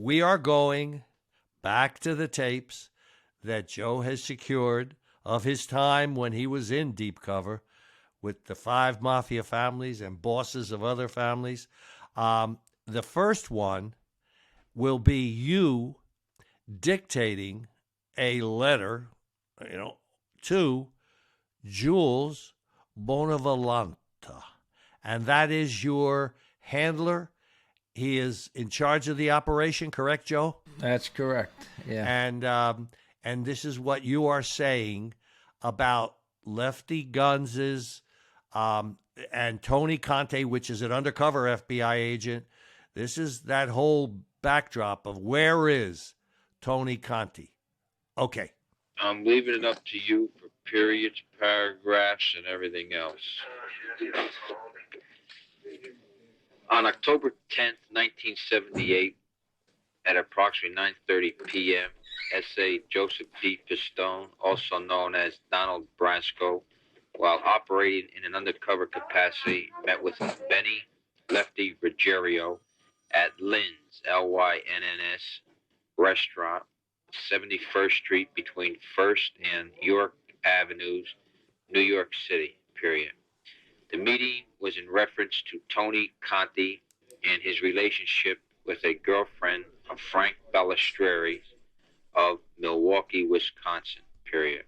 we are going back to the tapes that Joe has secured of his time when he was in deep cover with the 5 mafia families and bosses of other families. The first one will be you dictating a letter, to Jules Bonavolanta. And that is your handler. He is in charge of the operation, correct, Joe? That's correct, yeah. And this is what you are saying about Lefty Guns's and Tony Conti, which is an undercover FBI agent. This is that whole backdrop of where is Tony Conti. Okay. I'm leaving it up to you for periods, paragraphs, and everything else. On October 10th, 1978, at approximately 9:30 p.m., S.A. Joseph D. Pistone, also known as Donald Brasco, while operating in an undercover capacity, met with Benny Lefty Ruggiero at Lynn's, L-Y-N-N-S, restaurant, 71st Street between 1st and York Avenues, New York City, period. The meeting was in reference to Tony Conti and his relationship with a girlfriend of Frank Balistrieri of Milwaukee, Wisconsin, period.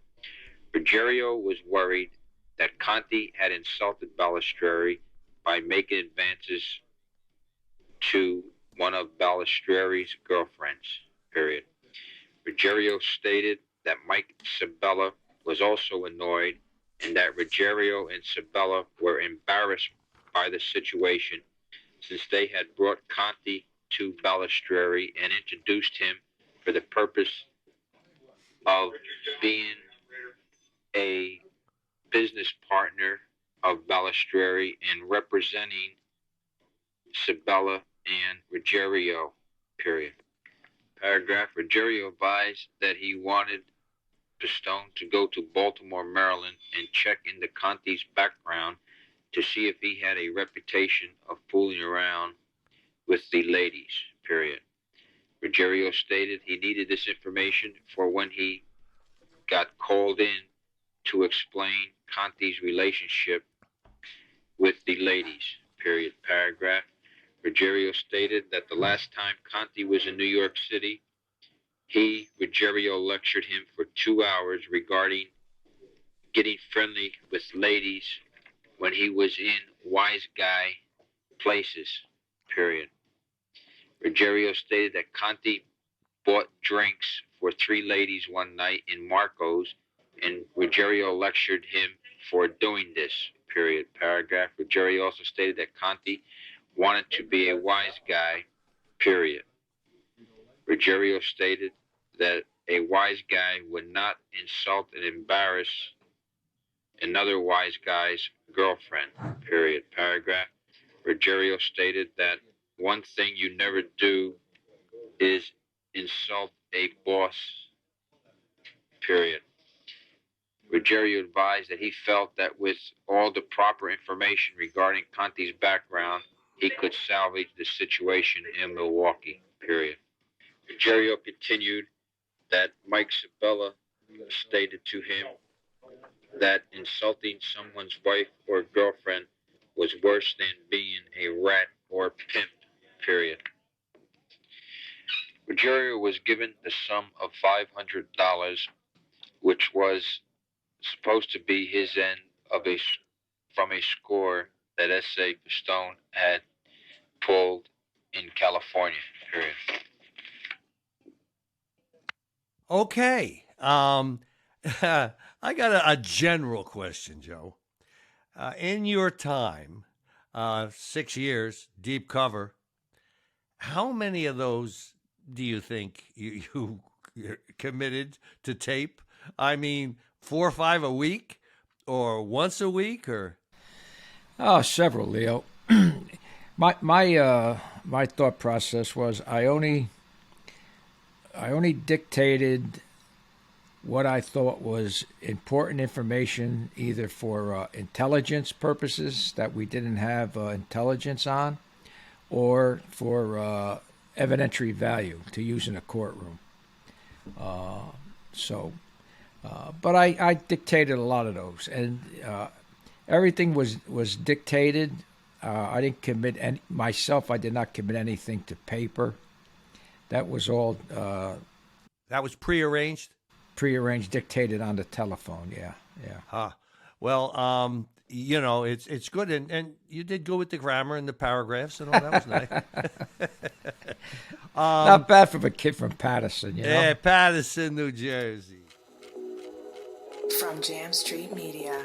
Ruggiero was worried that Conti had insulted Balistrieri by making advances to one of Balistrieri's girlfriends, period. Ruggiero stated that Mike Sabella was also annoyed and that Ruggiero and Sabella were embarrassed by the situation since they had brought Conti to Balistrieri and introduced him for the purpose of being a business partner of Balistrieri and representing Sabella and Ruggiero, period. Paragraph, Ruggiero advised that he wanted Pistone to go to Baltimore, Maryland, and check into Conti's background to see if he had a reputation of fooling around with the ladies, period. Ruggiero stated he needed this information for when he got called in to explain Conti's relationship with the ladies, period. Paragraph, Ruggiero stated that the last time Conti was in New York City, Ruggiero lectured him for 2 hours regarding getting friendly with ladies when he was in wise guy places, period. Ruggiero stated that Conti bought drinks for 3 ladies one night in Marco's, and Ruggiero lectured him for doing this, period. Paragraph, Ruggiero also stated that Conti wanted to be a wise guy, period. Ruggiero stated that a wise guy would not insult and embarrass another wise guy's girlfriend, period. Paragraph, Ruggiero stated that one thing you never do is insult a boss, period. Ruggiero advised that he felt that with all the proper information regarding Conti's background, he could salvage the situation in Milwaukee, period. Ruggiero continued that Mike Sabella stated to him that insulting someone's wife or girlfriend was worse than being a rat or pimp, period. Ruggiero was given the sum of $500, which was supposed to be his end of from a score that S.A. Pistone had pulled in California, period. Okay. I got a general question, Joe. In your time, 6 years, deep cover, how many of those do you think you committed to tape? I mean, 4 or 5 a week or once a week or? Oh, several, Leo. My thought process was I only dictated what I thought was important information, either for intelligence purposes that we didn't have intelligence on, or for evidentiary value to use in a courtroom. But I dictated a lot of those, and everything was dictated. I didn't commit myself. I did not commit anything to paper. That was all That was prearranged? prearranged, dictated on the telephone. Yeah. Huh. Well, it's good, and you did good with the grammar and the paragraphs and all. That was nice. Not bad for a kid from Patterson, Yeah, Patterson, New Jersey. From Jam Street Media.